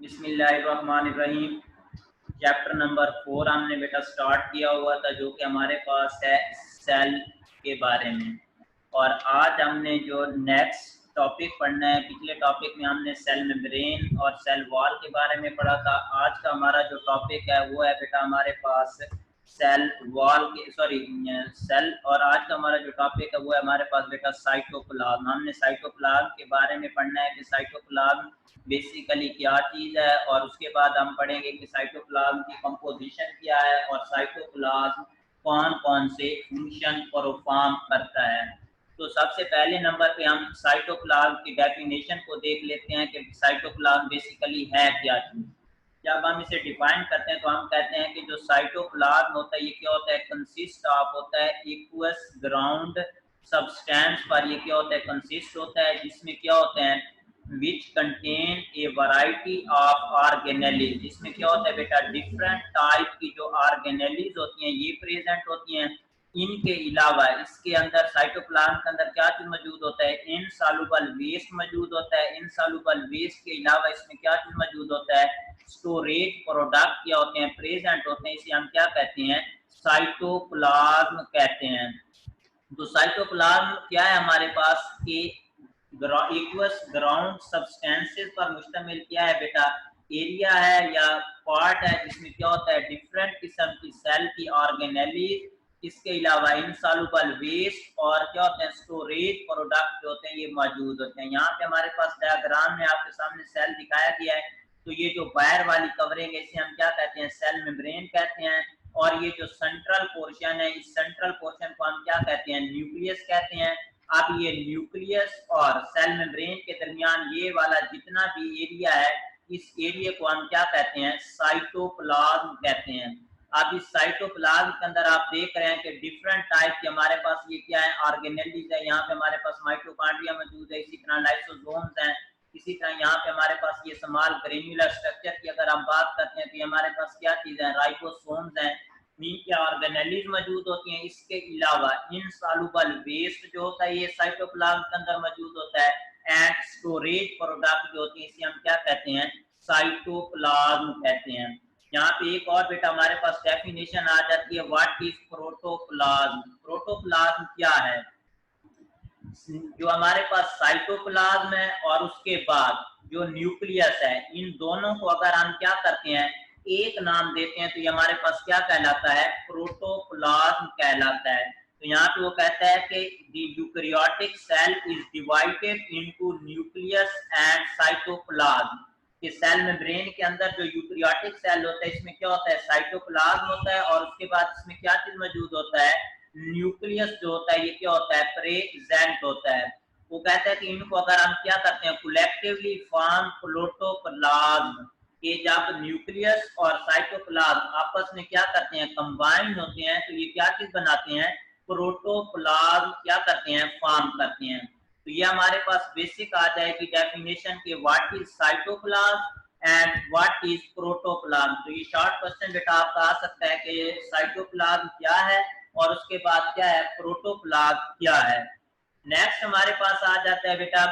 बिस्मिल्लाहिर्रहमानिर्रहीम। Chapter number 4 हमने बेटा स्टार्ट किया हुआ था, जो कि हमारे पास है सेल के बारे में। और आज हमने जो नेक्स्ट टॉपिक पढ़ना है, पिछले टॉपिक में हमने सेल मेम्ब्रेन और सेल वॉल के बारे में पढ़ा था। आज का हमारा जो टॉपिक है वो है बेटा हमारे पास सेल वॉल के सेल, और आज का हमारा जो टॉपिक है वो है हमारे पास बेटा साइटोप्लाज्म। हमने साइटोप्लाज्म के बारे में पढ़ना है कि साइटोप्लाज्म बेसिकली क्या चीज़ है, और उसके बाद हम पढ़ेंगे कि साइटोप्लाज्म की कंपोजिशन क्या है और साइटोप्लाज्म कौन कौन से फंक्शन परफॉर्म करता है। तो सबसे पहले नंबर पे हम साइटोप्लाज्म की डेफिनेशन को देख लेते हैं कि साइटोप्लाज्म बेसिकली है क्या चीज़। जब हम इसे डिफाइन करते हैं तो हम कहते हैं कि जो साइटोप्लाज्म होता है ये क्या होता है, कंसिस्ट ऑफ होता है एक्वस ग्राउंड सब्सटेंस पर ये क्या होता है, कंसिस्ट होता है, जिसमें क्या होते हैं which contain a variety of organelles। इसमें क्या होता है बेटा, डिफरेंट टाइप की जो ऑर्गेनेलीज होती हैं ये प्रेजेंट होती हैं। इनके अलावा इसके अंदर साइटोप्लाज्म के अंदर क्या चीज मौजूद होता है, इनसॉल्युबल वेस्ट मौजूद होता है। इनसॉल्युबल वेस्ट के अलावा इसमें क्या चीज मौजूद होता है, स्टोरेज प्रोडक्ट क्या होते हैं, प्रेजेंट होते हैं। इसे हम क्या कहते हैं, साइटोप्लाज्म कहते हैं। तो साइटोप्लाज्म क्या है हमारे पास कि इक्वस ग्राउंड सब्सटेंसेस पर मुश्तमिल क्या है बेटा, एरिया है या पार्ट है, जिसमें क्या होता है डिफरेंट किस्म की सेल की ऑर्गेनेलीज, इसके अलावा इनसॉल्युबल वेस्ट और क्या होते हैं स्टोरेज प्रोडक्ट जो होते हैं ये मौजूद होते हैं। यहाँ पे हमारे पास डायग्राम में आपके सामने सेल दिखाया गया है। तो ये जो बाहर वाली कवरिंग है इसे हम क्या कहते हैं, सेल मेम्ब्रेन कहते हैं। और ये जो सेंट्रल पोर्शन है, इस सेंट्रल पोर्शन को हम क्या कहते हैं, न्यूक्लियस कहते हैं। अब ये न्यूक्लियस और सेल मेम्ब्रेन के दरमियान ये वाला जितना भी एरिया है, इस एरिया को हम क्या कहते हैं, साइटोप्लाज्म कहते हैं। अब इस साइटोप्लाज्म के अंदर आप देख रहे हैं कि डिफरेंट टाइप के हमारे पास ये क्या है, ऑर्गेनेलीज है। यहाँ पे हमारे पास माइटोकॉन्ड्रिया मौजूद है, इसी तरह लाइसोसोम्स हैं। इसी तरह यहाँ पे हमारे पास ये स्मॉल ग्रेन्युलर स्ट्रक्चर की अगर हम बात करते हैं तो हमारे पास क्या चीज है, राइबोसोम्स हैं। नीचे ऑर्गेनेलीज मौजूद होती हैं। इसके अलावा इनसॉल्युबल वेस्ट जो होता है ये साइटोप्लाज्म के अंदर मौजूद होता है। एंड स्टोरेज प्रोडक्ट जो होती है इसे हम क्या कहते हैं, साइटोप्लाज्म कहते हैं। यहाँ पे एक और बेटा हमारे पास डेफिनेशन आ जाती है, व्हाट इज प्रोटोप्लाज्म। प्रोटोप्लाज्म क्या है, जो हमारे पास साइटोप्लाज्म है और उसके बाद जो न्यूक्लियस है, इन दोनों को अगर हम क्या करते हैं, एक नाम देते हैं तो ये हमारे पास क्या कहलाता है, प्रोटोप्लाज्म कहलाता है। तो यहाँ पे वो कहता है कि the eukaryotic cell is divided into nucleus and cytoplasm. कि सेल मेम्ब्रेन के अंदर जो यूकैरियोटिक सेल होता है इसमें क्या होता है, साइटोप्लाज्म होता है, और उसके बाद इसमें क्या चीज मौजूद होता है, न्यूक्लियस जो होता है ये क्या होता है, प्रेजेंट होता है। वो कहता है कि इनको अगर हम क्या करते हैं, कलेक्टिवली फॉर्म प्रोटोप्लाज्म। ये जब न्यूक्लियस और साइटोप्लाज्म आपस में क्या करते हैं, कंबाइन होते हैं, तो ये क्या चीज बनाते हैं, प्रोटोप्लाज्म क्या करते हैं, फॉर्म करते हैं। तो ये हमारे पास बेसिक आ जाएगी डेफिनेशन के what is cytoplasm and what is protoplasm. तो ये शॉर्ट क्वेश्चन बेटा आपका आ सकता है कि साइटोप्लाज्म क्या है और उसके बाद क्या है, प्रोटोप्लाज्म क्या है। नेक्स्ट हमारे पास आ जाता है बेटा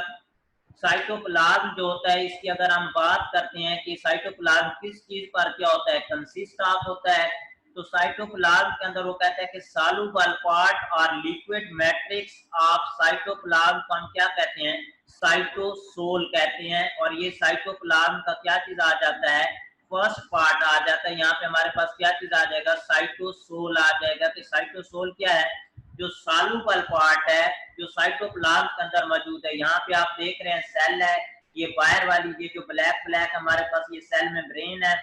साइटोप्लाज्म जो होता है, इसकी अगर हम बात करते हैं कि साइटोप्लाज्म किस चीज पर क्या होता है, कंसिस्ट ऑफ होता है। तो साइटोप्लाज्म के अंदर वो कहता है कि सॉल्युबल पार्ट और लिक्विड मैट्रिक्स ऑफ साइटोप्लाज्म को हम क्या कहते हैं, साइटोसोल कहते हैं। और ये साइटोप्लाज्म का क्या चीज आ जाता है, फर्स्ट पार्ट आ जाता है। यहाँ पे हमारे पास क्या चीज आ जाएगा, साइटोसोल आ जाएगा। कि साइटोसोल क्या है, जो सॉल्युबल पार्ट है जो साइटोप्लाज्म के अंदर मौजूद है। यहाँ पे आप देख रहे हैं सेल है, ये बाहर वाली ये जो ब्लैक ब्लैक हमारे पास ये सेल मेम्ब्रेन है।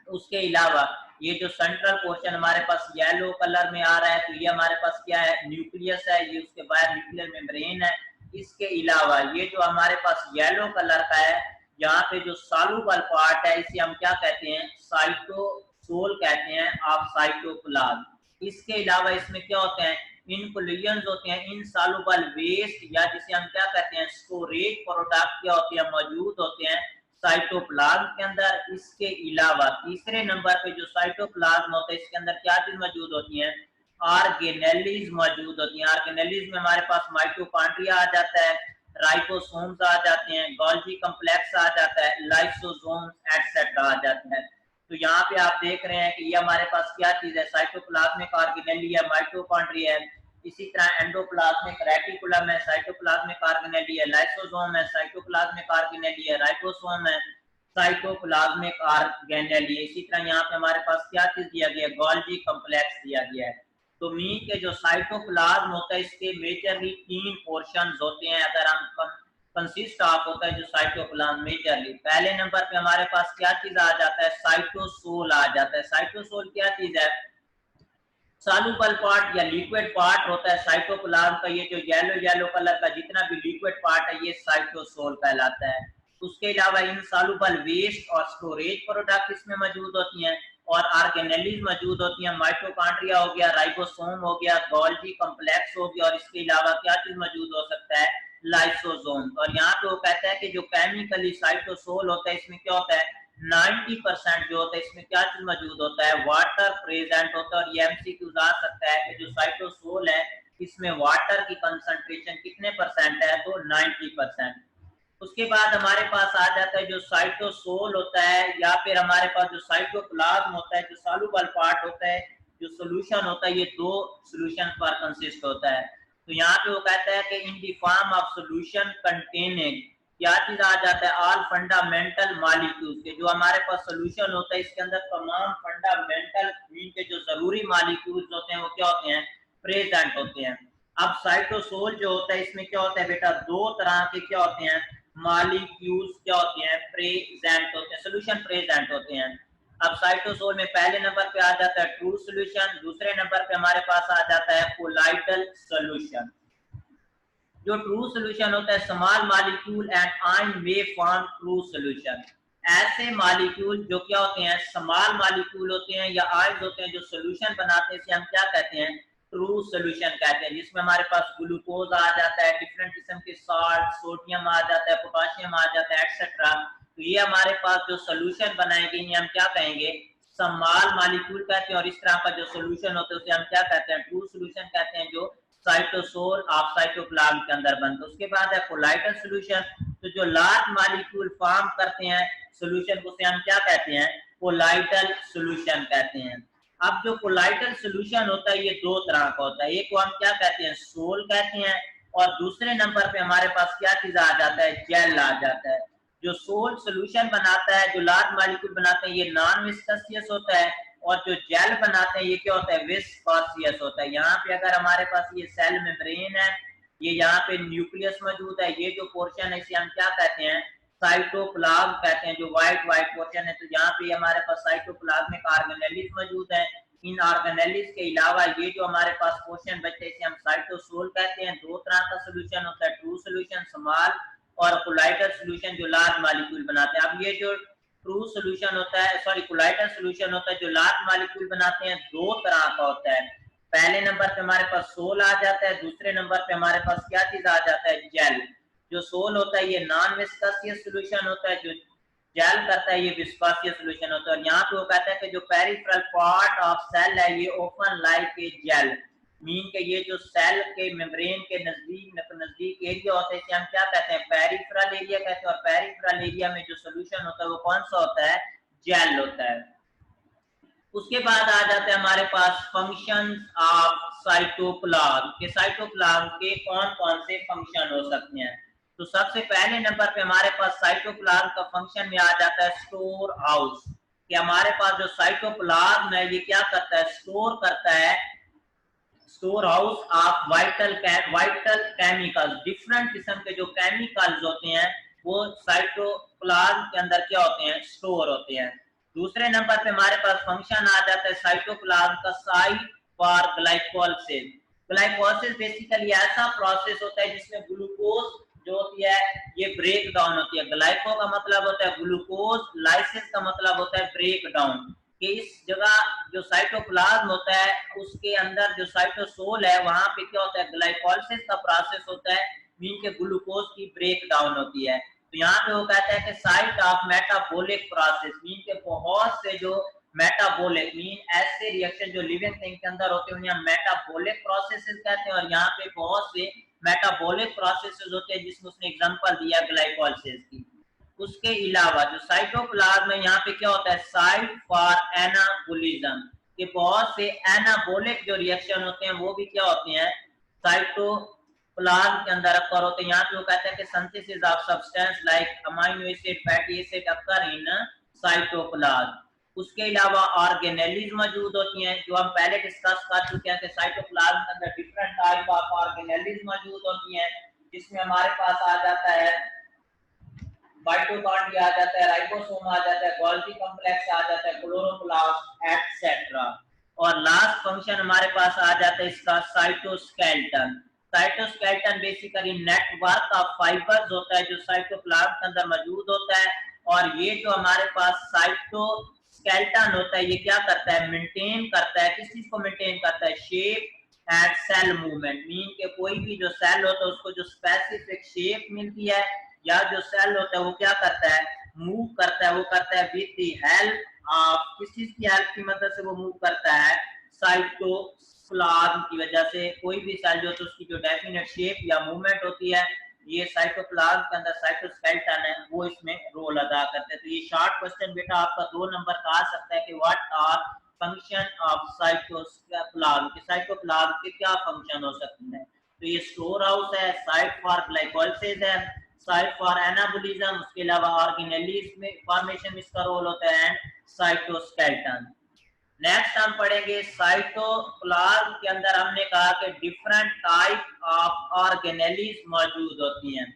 उसके अलावा ये जो सेंट्रल पोर्शन हमारे पास येलो कलर में आ रहा है, तो ये हमारे पास क्या है, न्यूक्लियस है। ये उसके बाहर न्यूक्लियर मेम्ब्रेन है। इसके अलावा ये जो हमारे पास येलो कलर का है, यहाँ पे जो सॉल्युबल पार्ट है इसे हम क्या कहते हैं, साइटोसोल कहते हैं ऑफ साइटोप्लाज्म। इसके अलावा इसमें क्या होते हैं, इनक्लूजन्स होते हैं, इनसॉल्युबल वेस्ट या जिसे हम क्या कहते हैं, स्टोरेज प्रोडक्ट क्या होते हैं, मौजूद होते हैं साइटोप्लाज्म के अंदर। इसके अलावा तीसरे नंबर पे जो साइटोप्लाज्म होता है इसके अंदर क्या चीज मौजूद होती है, ऑर्गेनेलीज मौजूद होती हैं। ऑर्गेनेलीज में हमारे पास माइटोकॉन्ड्रिया आ जाता है। राइबोसोम्स आ जाते हैं, गोल्गी कॉम्प्लेक्स आ जाता है, लाइसोसोम्स एटसेट्रा आ जाता है। तो यहाँ पे आप देख रहे हैं कि ये हमारे पास क्या चीज है, साइटोप्लाज्मिक ऑर्गेनेली है, माइटोकॉन्ड्रिया है, इसी तरह एंडोप्लाज्मिक रेटिकुलम है, साइटोप्लाज्मिक ऑर्गेनेली है, लाइसोसोम है, साइटोप्लाज्मिक ऑर्गेनेली है, राइबोसोम है, साइटोप्लाज्मिक ऑर्गेनेली। इसी तरह यहाँ पे हमारे पास क्या चीज दिया गया है, गोल्गी कॉम्प्लेक्स दिया गया है। तो मीट के जो साइटोप्लाज्म होता है इसके मेजरली 3 पोर्शंस होते हैं, अगर हम कंसिस्ट ऑफ होता है जो साइटोप्लाज्म मेजरली। पहले नंबर पे हमारे पास क्या चीज आ जाता है, साइटोसोल आ जाता है। साइटोसोल क्या चीज है, सॉल्युबल पार्ट या लिक्विड पार्ट होता है साइटोप्लाज्म का। ये जो येलो येलो कलर का जितना भी लिक्विड पार्ट है ये साइटोसोल कहलाता है। उसके अलावा इनसॉल्युबल वेस्ट और स्टोरेज प्रोडक्ट इसमें मौजूद होती हैं और ऑर्गेनेलीज मौजूद होती हैं। माइटोकॉन्ड्रिया हो गया, राइबोसोम हो गया, गोल्गी कॉम्प्लेक्स हो गया और इसके अलावा क्या चीज मौजूद हो सकता है, लाइसोसोम। और यहाँ पे वो कहता है कि जो केमिकली साइटोसोल होता है इसमें क्या होता है, 90% जो होता है इसमें क्या चीज मौजूद होता है, वाटर प्रेजेंट होता है। और ये एमसीक्यू आ सकता है कि जो साइटोसोल है इसमें वाटर की कंसंट्रेशन कितने परसेंट है, तो 90%। उसके बाद हमारे पास आ जाता है जो साइटोसोल होता है या फिर हमारे पास जो साइटोप्लाज्म होता है, जो सॉल्युबल पार्ट होता है, जो सोल्यूशन होता है, ये 2 सोल्यूशन पर कंसिस्ट होता है। तो यहाँ पे वो कहता है कि in the form of solution containing क्या चीज आ जाता है, ऑल फंडामेंटल मॉलिक्यूल्स के। जो हमारे पास सोल्यूशन होता है इसके अंदर तमाम फंडामेंटल के जो जरूरी मॉलिक्यूल्स होते हैं वो क्या होते हैं, प्रेजेंट होते हैं। अब साइटोसोल जो होता है इसमें क्या होता है बेटा, 2 तरह के क्या होते हैं, मॉलिक्यूल्स क्या होते हैं, प्रेजेंट होते हैं, सोल्यूशन प्रेजेंट होते हैं। अब साइटोसोल में पहले नंबर पे आ जाता है ट्रू सोल्यूशन, दूसरे नंबर पे हमारे पास आ जाता है कोलाइडल सोल्यूशन। जो ट्रू सोल्यूशन होता है, small molecule and ion way form true solution. ऐसे मॉलिक्यूल जो क्या होते हैं, स्मॉल मॉलिक्यूल होते हैं या आयन होते हैं जो सोल्यूशन बनाते हैं, इसे हम क्या कहते हैं, ट्रू सोल्यूशन कहते हैं। जिसमें हमारे पास ग्लूकोज आ जाता है, डिफरेंट किस्म के साल्ट, सोडियम आ जाता है, पोटाशियम आ जाता है, एक्सेट्रा। तो ये हमारे पास जो सोल्यूशन बनाएंगे ये हम क्या कहेंगे, स्मॉल मॉलिक्यूल कहते हैं। और इस तरह का जो सोल्यूशन होता है उसे हम क्या कहते हैं, ट्रू सोल्यूशन कहते हैं, जो साइटोसोल ऑफ साइटोप्लाज्म के अंदर बनता है। उसके बाद है कोलाइडल सोल्यूशन, तो जो लार्ज मॉलिक्यूल फॉर्म करते हैं सोल्यूशन को हम क्या कहते हैं, कोलाइडल सोल्यूशन कहते हैं। अब जो कोलाइडल सोल्यूशन होता है ये 2 तरह का होता है, एक को हम क्या कहते हैं, सोल कहते हैं, और दूसरे नंबर पे हमारे पास क्या चीज आ जाता है, जेल आ जाता है। जो सोल सोल्यूशन बनाता है, जो लार्ज मॉलिक्यूल बनाते हैं, ये नॉन विस्कसियस होता है, और जो जेल बनाते हैं ये क्या होता है, विस्कोसियस होता है। यहाँ पे अगर हमारे पास ये सेल मेम्ब्रेन है, ये यहाँ पे न्यूक्लियस मौजूद है, ये जो पोर्शन है इसे हम क्या कहते हैं, साइटोप्लाज्म कहते हैं, जो व्हाइट व्हाइट पोर्शन है। तो यहाँ पे हमारे पास साइटोप्लाज्मिक ऑर्गेनेलिज मौजूद है। इन ऑर्गेनेलिज के अलावा ये जो हमारे पास पोर्शन बचते हैं इसे हम साइटोसोल कहते हैं। 2 तरह का सोल्यूशन होता है, ट्रू सोल्यूशन स्मॉल, और कोलाइडल सोल्यूशन जो लार्ज मॉलिक्यूल बनाते हैं। अब ये जो ट्रू सोल्यूशन होता है, सॉरी कोलाइडल सोल्यूशन होता है जो लार्ज मॉलिक्यूल बनाते हैं, 2 तरह का होता है। पहले नंबर पे हमारे पास सोल आ जाता है, दूसरे नंबर पे हमारे पास क्या चीज आ जाता है, जेल। जो सोल होता है ये नॉन विस्कसियस सोल्यूशन होता है, जो जेल करता है ये विस्कोसियस सोल्यूशन होता है। और यहाँ पे वो कहता है कि जो पेरिफेरल पार्ट ऑफ सेल है ये open like a gel, mean के ये जो सेल के मेम्ब्रेन के नजदीक एरिया होता है इसे हम क्या कहते हैं, पेरिफेरल एरिया कहते हैं। और पेरिफेरल एरिया में जो सोल्यूशन होता है वो कौन सा होता है, जेल होता है। उसके बाद आ जाते हैं हमारे पास फंक्शंस ऑफ साइटोप्लाज्म के, साइटोप्लाज्म के कौन कौन से फंक्शन हो सकते हैं। तो सबसे पहले नंबर पे हमारे पास साइटोप्लाज्म का फंक्शन में आ जाता है स्टोर हाउस, कि हमारे पास जो साइटोप्लाज्म है ये क्या करता है, स्टोर करता है, store house of vital chemicals. Different किस्म के जो केमिकल्स होते हैं वो साइटोप्लाज्म के अंदर क्या होते हैं, स्टोर होते हैं। दूसरे नंबर पे हमारे पास फंक्शन आ जाता है साइटोप्लाज्म का site for glycolysis. Glycolysis basically ऐसा प्रोसेस होता है जिसमें ग्लूकोज जो होती है ये ब्रेक डाउन होती है। ग्लाइको का मतलब होता है ग्लूकोज, लाइसिस का मतलब होता है ब्रेक डाउन। कि इस जगह जो साइटोप्लाज्म होता है उसके अंदर जो साइटोसोल है वहां पे क्या होता है, ग्लाइकोलाइसिस का प्रोसेस होता है, मीन के ग्लूकोज की ब्रेक डाउन होती है। तो यहाँ पे वो कहता है कि site of metabolic process, mean के बहुत से जो मेटाबॉलिक मीन ऐसे रिएक्शन जो लिविंग थिंग के अंदर होते हैं उन्हें हम मेटाबॉलिक प्रोसेसेस कहते हैं। और यहाँ पे बहुत से मेटाबॉलिक प्रोसेसेस होते हैं, जिसमें उसने एग्जांपल दिया ग्लाइकोलाइसिस की। उसके अलावा जो साइटोप्लाज्म में यहाँ पे क्या होता है, साइट फॉर एनाबोलिज्म, कि बहुत से एनाबोलिक जो रिएक्शन होते हैं वो भी क्या होते हैं, साइटोप्लाज्म के अंदर अक्कर होते हैं। यहाँ पे वो कहते हैं कि synthesis of substance like amino acid, fatty acid occur in cytoplasm. उसके अलावा ऑर्गेनेलीज मौजूद होती हैं, जो हम पहले डिस्कस कर चुके हैं कि साइटोप्लाज्म के अंदर डिफरेंट टाइप ऑफ ऑर्गेनेलीज मौजूद होती हैं, जिसमें हमारे पास आ जाता है माइटोकॉन्ड्रिया आ जाता है, राइबोसोम आ जाता है, गोल्गी कॉम्प्लेक्स आ जाता है, क्लोरोप्लास्ट एटसेट्रा। और लास्ट फंक्शन हमारे पास आ जाता है इसका cytoskeleton. Cytoskeleton basically network of fibres होता है जो साइटोप्लाज्म के अंदर मौजूद होता है। और ये जो हमारे पास साइटोस्केलेटन होता है, ये क्या करता है, मेंटेन करता है, किस चीज को मेंटेन करता है, shape and cell movement. Mean के कोई भी जो सेल होता है उसको जो स्पेसिफिक शेप मिलती है, या जो सेल होता है वो क्या करता है, मूव करता है, वो करता है विद द हेल्प ऑफ, किस चीज की हेल्प की मदद से वो मूव करता है, साइटोप्लाज्म की वजह से। कोई भी सेल जो, तो उसकी जो डेफिनेट शेप या मूवमेंट होती है, ये साइटोप्लाज्म के अंदर साइटोस्केलेटन है वो इसमें रोल अदा करते हैं। तो ये शॉर्ट क्वेश्चन बेटा आपका 2 नंबर का आ सकता है कि what are function of cytoplasm, कि साइटोप्लाज्म के क्या फंक्शन हो सकते हैं। तो ये स्टोर हाउस है, साइट फॉर ग्लाइकोलाइसिस है, साइट फॉर एनाबोलिज्म, उसके अलावा ऑर्गेनेलीज में फॉर्मेशन इसका रोल होता है, एंड साइटोस्केलेटन। नेक्स्ट हम पढ़ेंगे साइटोप्लाज्म के अंदर हमने कहा कि डिफरेंट टाइप ऑफ ऑर्गेनेलीज मौजूद होती हैं।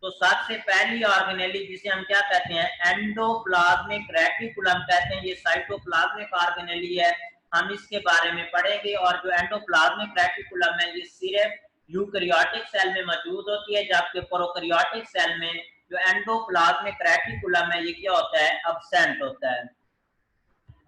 तो सबसे पहली ऑर्गेनेली जिसे हम क्या कहते हैं, एंडोप्लाज्मिक रेटिकुलम कहते हैं, ये साइटोप्लाज्मिक ऑर्गेनेली है, हम इसके बारे में पढ़ेंगे। और जो एंडोप्लाज्मिक रेटिकुलम है ये सिर्फ यूकैरियोटिक सेल में मौजूद होती है, जबकि प्रोकैरियोटिक सेल में जो एंडोप्लाज्मिक रेटिकुलम है ये क्या होता है, एब्सेंट होता है।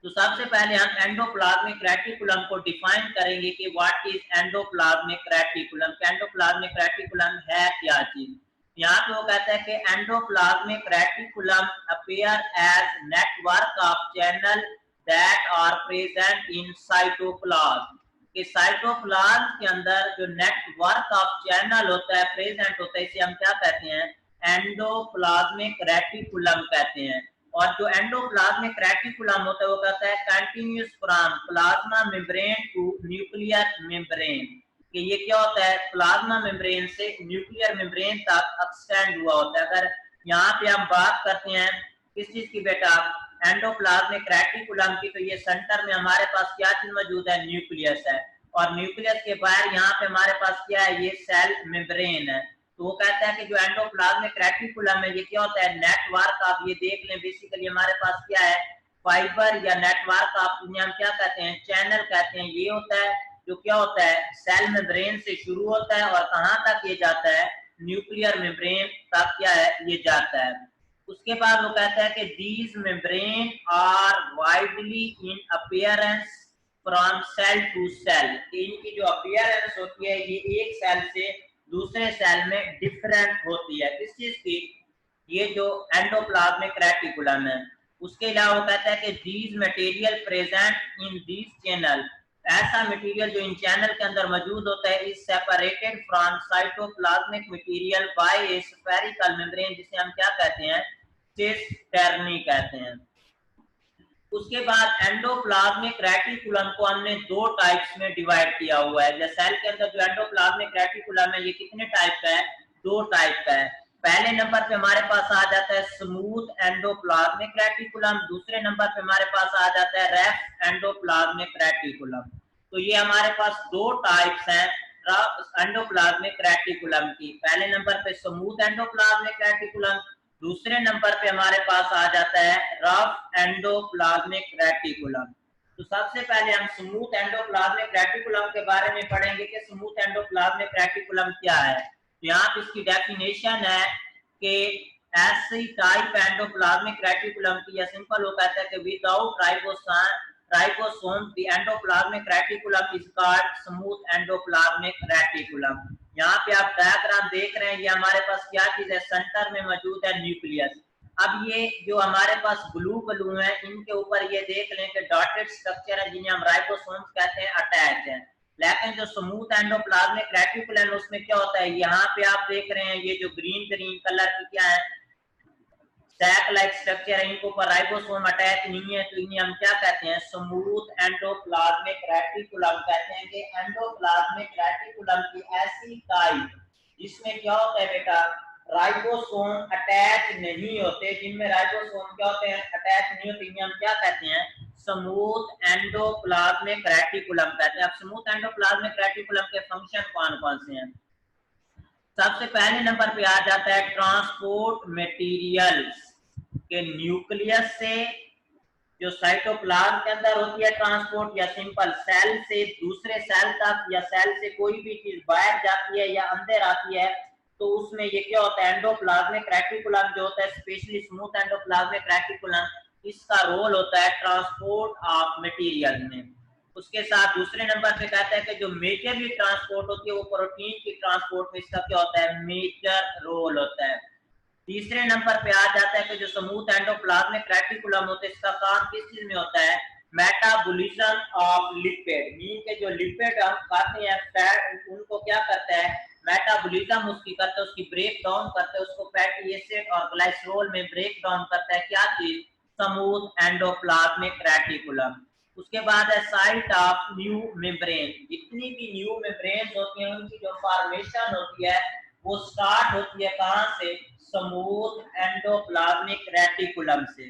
तो सबसे पहले हम एंडोप्लाज्मिक रेटिकुलम को डिफाइन करेंगे कि what is endoplasmic reticulum, endoplasmic reticulum है क्या चीज। यहाँ पे वो कहता है कि endoplasmic reticulum appear as network of channel that are present in cytoplasm, कि साइटोप्लाज्म के अंदर जो नेटवर्क ऑफ चैनल होता है, प्रेजेंट होता है, इसे हम क्या कहते हैं, एंडोप्लाज्मिक रेटिकुलम कहते हैं। और जो एंडोप्लाज्मिक रेटिकुलम होता है वो कहता है continuous from plasma membrane to nuclear membrane, कि ये क्या होता है, प्लाज्मा मेम्ब्रेन से न्यूक्लियर मेम्ब्रेन तक एक्सटेंड हुआ होता है। अगर यहाँ पे हम बात करते हैं किस चीज की बेटा, एंडोप्लाज्मिक रेटिकुलम की, तो ये सेंटर में हमारे पास क्या चीज मौजूद है, न्यूक्लियस है। और न्यूक्लियस के बाहर यहाँ पे हमारे पास क्या है, ये सेल मेम्ब्रेन है। तो वो कहता है कि जो एंडोप्लाज्मिक रेटिकुलम है ये क्या होता है, नेटवर्क। आप ये देख लें, बेसिकली हमारे पास क्या है, फाइबर या नेटवर्क, आप हम क्या कहते हैं, चैनल कहते हैं, ये होता है जो क्या होता है, सेल मेम्ब्रेन से शुरू होता है और कहाँ तक ये जाता है, न्यूक्लियर मेम्ब्रेन तक क्या है, ये जाता है। उसके बाद वो कहता है कि these membrane are widely in appearance from cell to cell, इनकी जो अपीयरेंस होती है ये एक सेल से दूसरे सेल में डिफरेंट होती है। किस चीज की, ये जो एंडोप्लाज्मिक रेटिकुलम है। उसके अलावा वो कहता है कि these material present in these channel, ऐसा मटेरियल जो इन चैनल के अंदर मौजूद होता है, is separated from cytoplasmic material by A spherical membrane, जिसे हम क्या कहते हैं, सिस्टर्नी कहते हैं। उसके बाद एंडोप्लाज्मिक रेटिकुलम को हमने 2 टाइप्स में डिवाइड किया हुआ है। जैसे सेल के अंदर जो एंडोप्लाज्मिक रेटिकुलम है ये कितने टाइप का है, 2 टाइप का है। पहले नंबर पे हमारे पास आ जाता है स्मूथ एंडोप्लाज्मिक रेटिकुलम, दूसरे नंबर पे हमारे पास आ जाता है रफ एंडोप्लाज्मिक रेटिकुलम। तो ये हमारे पास 2 टाइप्स हैं एंडोप्लाज्मिक रेटिकुलम की। पहले नंबर पे स्मूथ एंडोप्लाज्मिक रेटिकुलम, दूसरे नंबर पे हमारे पास आ जाता है रफ एंडोप्लाज्मिक रेटिकुलम। तो सबसे पहले हम स्मूथ एंडोप्लाज्मिक रेटिकुलम के बारे में पढ़ेंगे कि स्मूथ एंडोप्लाज्मिक रेटिकुलम क्या है। तो यहाँ पे इसकी डेफिनेशन है कि ऐसी टाइप एंडोप्लाज्मिक रेटिकुलम की, या सिंपल वो कहता है कि without ribosome the endoplasmic reticulum is called smooth endoplasmic reticulum. यहाँ पे आप डायग्राम देख रहे हैं, ये हमारे पास क्या चीज है, सेंटर में मौजूद है न्यूक्लियस। अब ये जो हमारे पास ब्लू है, इनके ऊपर ये देख लें कि डॉटेड स्ट्रक्चर है जिन्हें हम राइबोसोम्स कहते हैं, अटैच है। लेकिन जो स्मूथ एंडोप्लाज्मिक रेटिकुलम उसमें क्या होता है, यहाँ पे आप देख रहे हैं ये जो ग्रीन ग्रीन कलर की क्या है, सैक लाइक स्ट्रक्चर है, इनके ऊपर राइबोसोम अटैच नहीं है, तो इन्हें हम क्या कहते हैं, स्मूथ एंडोप्लाज्मिक रेटिकुलम कहते हैं। कि एंडोप्लाज्मिक रेटिकुलम की ऐसी टाइप जिसमें क्या होता है बेटा, राइबोसोम अटैच नहीं होते, जिनमें राइबोसोम क्या होते हैं, अटैच नहीं होते, इन्हें हम क्या कहते हैं, स्मूथ एंडोप्लाज्मिक रेटिकुलम कहते हैं। अब स्मूथ एंडोप्लाज्मिक रेटिकुलम के फंक्शन कौन कौन से हैं? सबसे पहले नंबर पे आ जाता है ट्रांसपोर्ट मटेरियल्स के न्यूक्लियस से जो साइटोप्लाज्म के अंदर होती है ट्रांसपोर्ट, या सिंपल सेल से दूसरे सेल तक, या सेल से कोई भी चीज बाहर जाती है या अंदर आती है, तो उसमें ये क्या होता है, एंडोप्लाज्मिक रेटिकुलम जो होता है, स्पेशली स्मूथ एंडोप्लाज्मिक रेटिकुलम, इसका रोल होता है ट्रांसपोर्ट ऑफ मटेरियल में। उसके साथ दूसरे नंबर पे कहता है कि जो मेजरली ट्रांसपोर्ट होती है वो प्रोटीन की ट्रांसपोर्ट में इसका क्या होता है, मेजर रोल होता है। तीसरे नंबर पे आ जाता है कि जो स्मूथ एंडोप्लाज्मिक रेटिकुलम होता है, इसका काम किस चीज में होता है, मेटाबॉलिज्म ऑफ लिपिड, मीन के जो लिपिड हम खाते हैं फैट, उनको क्या करता है, मेटाबॉलिज्म उसकी करता है, उसकी ब्रेक डाउन करता है, उसको फैटी एसिड और ग्लाइसरोल में ब्रेक डाउन करता है, क्या चीज, स्मूथ एंडोप्लाज्मिक रेटिकुलम। उसके बाद है साइट ऑफ न्यू मेम्ब्रेन, जितनी भी न्यू मेम्ब्रेन होती हैं उनकी जो फॉर्मेशन होती है वो स्टार्ट होती है कहां से, स्मूथ एंडोप्लाज्मिक रेटिकुलम से।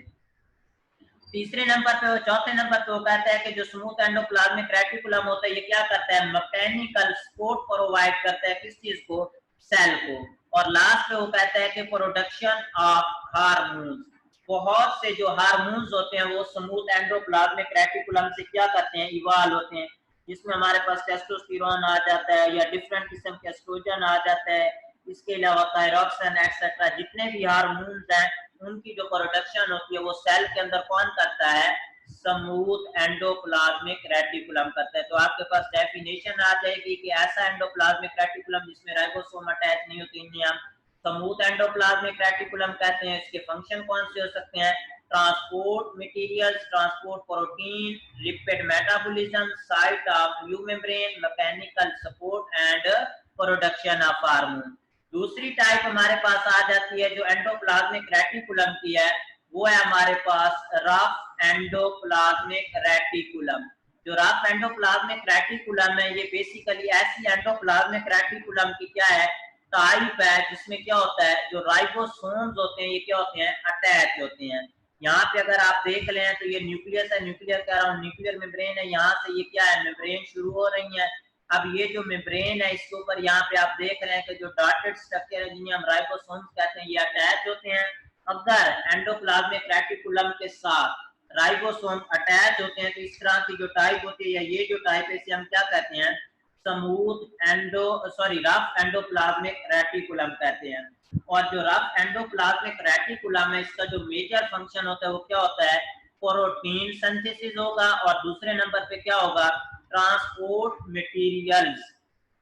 तीसरे नंबर पे, चौथे नंबर पे वो कहता है कि जो स्मूथ एंडोप्लाज्मिक रेटिकुलम होता है ये क्या करता है, मैकेनिकल सपोर्ट प्रोवाइड करता है, किस चीज को, सेल को। और लास्ट पे वो कहता है कि प्रोडक्शन ऑफ हार्मोन्स, बहुत से जो हार्मोन्स होते हैं वो स्मूथ एंडोप्लाज्मिक रेटिकुलम से क्या करते हैं, इवॉल्व होते हैं, जिसमें हमारे पास टेस्टोस्टेरोन आ जाता है या डिफरेंट किस्म के एस्ट्रोजन आ जाता है, इसके अलावा थायरॉक्सिन एक्सेट्रा, जितने भी हार्मोन्स हैं उनकी जो प्रोडक्शन होती है वो सेल के अंदर कौन करता है, स्मूथ एंडोप्लाज्मिक रेटिकुलम करता है। तो आपके पास डेफिनेशन आ जाएगी कि ऐसा एंडोप्लाज्मिक रेटिकुलम जिसमें राइबोसोम अटैच नहीं होती, इन्हें हम स्मूथ एंडोप्लाज्मिक रेटिकुलम कहते हैं। इसके फंक्शन कौन से हो सकते हैं, transport materials, transport protein, lipid metabolism, site of new membrane, mechanical support and production of hormone. दूसरी टाइप हमारे पास आ जाती है जो एंडोप्लाज्मिक रेटिकुलम की है, वो है हमारे पास रफ एंडोप्लाज्मिक रेटिकुलम। जो रफ एंडोप्लाज्मिक रेटिकुलम है ये बेसिकली ऐसी एंडोप्लाज्मिक रेटिकुलम की क्या है, टाइप है जिसमें क्या होता है, जो राइबोसोम्स होते हैं ये क्या होते हैं, अटैच होते हैं। यहाँ पे अगर आप देख लें तो ये न्यूक्लियस है, न्यूक्लियर कह रहा हूँ, न्यूक्लियर मेम्ब्रेन है, यहाँ से ये क्या है, मेम्ब्रेन शुरू हो रही है। अब ये जो मेम्ब्रेन है इसके ऊपर यहाँ पे आप देख रहे हैं कि जो डॉटेड स्ट्रक्चर है जिन्हें हम राइबोसोम्स कहते हैं ये अटैच होते हैं। अगर एंडोप्लाज्मिक रेटिकुलम के साथ राइबोसोम अटैच होते हैं तो इस तरह की जो टाइप होती है, या ये जो टाइप है इसे हम क्या कहते हैं, रफ एंडोप्लाज्मिक रेटिकुलम कहते हैं। और जो रफ एंडोप्लाज्मिक रेटिकुलम है इसका जो मेजर फंक्शन होता है वो क्या होता है, प्रोटीन सिंथेसिस होगा, और दूसरे नंबर पे क्या होगा, ट्रांसपोर्ट मटेरियल्स,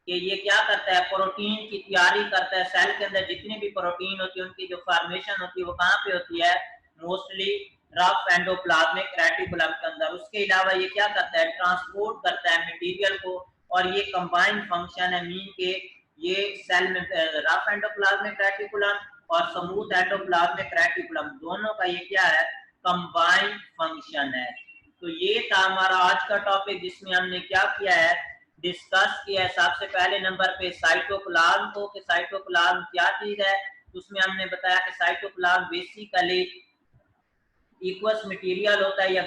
कि ये क्या करता है, प्रोटीन की तैयारी करता है। सेल के अंदर जितनी भी प्रोटीन होती है उनकी जो फॉर्मेशन होती है वो कहाँ पे होती है, मोस्टली रफ एंडोप्लाज्मिक रेटिकुलम के अंदर। उसके अलावा ये क्या करता है, ट्रांसपोर्ट करता है मटेरियल को, और ये कंबाइंड फंक्शन है, मीन के ये सेल में रफ एंडोप्लाज्मिक रेटिकुलम और स्मूथ एंडोप्लाज्मिक रेटिकुलम दोनों का ये क्या है, कंबाइंड फंक्शन है। तो ये था हमारा आज का टॉपिक जिसमें हमने क्या किया है, डिस्कस किया है सबसे पहले नंबर पे साइटोप्लाज्म को, कि साइटोप्लाज्म क्या चीज है। उसमें हमने बताया कि साइटोप्लाज्म बेसिकली इक्वस मटेरियल होता है, या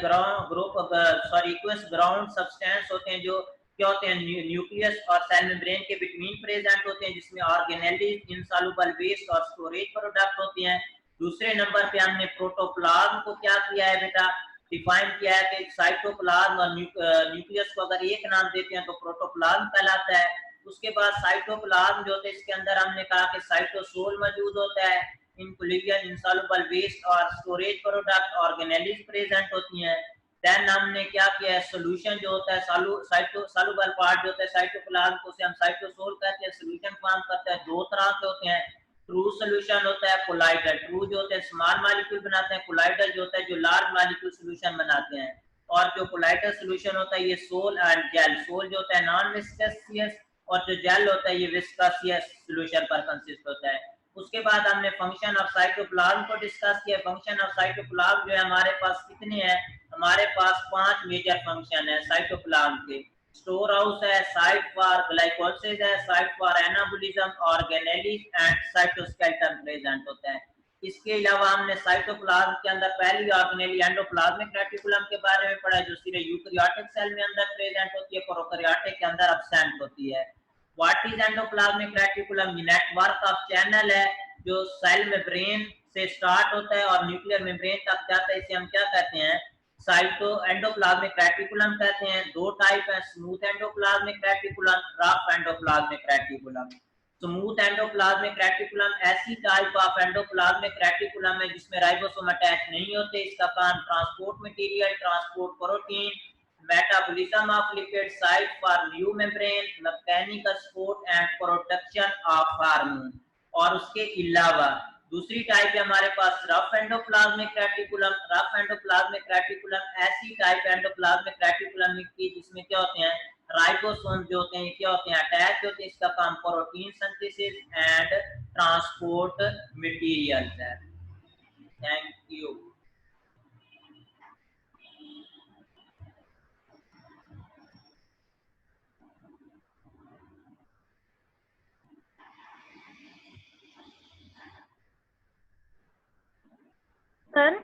इक्वस ग्राउंड सब्सटेंस होते हैं जो क्या होते हैं, न्यूक्लियस और सेल मेम्ब्रेन के बिटवीन प्रेजेंट होते हैं, जिसमें ऑर्गेनेलिज, इनसॉल्युबल वेस्ट और स्टोरेज प्रोडक्ट होते हैं। दूसरे नंबर पे हमने प्रोटोप्लाज्म को क्या किया है बेटा, डिफाइन किया है कि साइटोप्लाज्म और न्यूक्लियस को अगर एक नाम देते हैं तो प्रोटोप्लाज्म कहलाता है। उसके बाद साइटोप्लाज्म जो होता है इसके अंदर हमने कहा कि साइटोसोल मौजूद होता है, इंक्लूजन इंसॉल्युबल वेस्ट और स्टोरेज प्रोडक्ट ऑर्गेनेलिज प्रेजेंट होती हैं। देन हमने क्या किया है, सॉल्यूशन जो होता है, सॉल्युबल पार्ट जो होता है साइटोप्लाज्म को से हम साइटोसोल कहते हैं, सॉल्यूशन फॉर्म करता है, दो तरह के होते हैं। ट्रू सॉल्यूशन होता है, कोलाइडल, ट्रू जो होते हैं स्मॉल मॉलिक्यूल बनाते हैं, कोलाइडल जो होता है जो लार्ज मॉलिक्यूल सॉल्यूशन बनाते हैं। और जो कोलाइडल सोल्यूशन होता है ये सोल एंड जेल। सोल जो होता है नॉन विस्कस और जो जेल होता है ये विस्कसियस सोल्यूशन पर कंसिस्ट होता है। उसके बाद हमने फंक्शन ऑफ साइटोप्लाज्म को डिस्कस किया। फंक्शन ऑफ साइटोप्लाज्म जो है हमारे पास कितने हैं, हमारे पास 5 मेजर फंक्शन है साइटोप्लाज्म के। स्टोर हाउस है, साइट फॉर ग्लाइकोलाइसिस है, site for anabolism, organelles and cytoskeleton present होता है। इसके अलावा हमने साइटोप्लाज्म के अंदर पहली ऑर्गेनेली एंडोप्लाज्मिक रेटिकुलम के बारे में पढ़ा जो सीधे यूकैरियोटिक सेल में अंदर प्रेजेंट होती है, प्रोकैरियोटिक के अंदर एब्सेंट होती है। What is endoplasmic reticulum? ये नेटवर्क ऑफ चैनल है जो सेल मेम्ब्रेन से स्टार्ट होता है और न्यूक्लियर मेम्ब्रेन तक जाता है। इसे हम क्या कहते हैं? साइटो एंडोप्लाज्मिक रेटिकुलम कहते हैं। दो टाइप है, smooth endoplasmic reticulum, rough endoplasmic reticulum. Smooth endoplasmic reticulum ऐसी टाइप ऑफ एंडोप्लाज्मिक रेटिकुलम है जिसमें राइबोसोम अटैच नहीं होते। इसका काम transport material, transport protein, metabolism of lipid, site for new membrane, mechanical support and production of hormone. और उसके अलावा दूसरी टाइप है हमारे पास rough endoplasmic reticulum. Rough endoplasmic reticulum ऐसी टाइप एंडोप्लाज्मिक रेटिकुलम की जिसमें क्या होते हैं, राइबोसोम जो होते हैं क्या होते हैं, अटैच होते हैं। इसका काम protein synthesis and transport materials है। Thank you. सर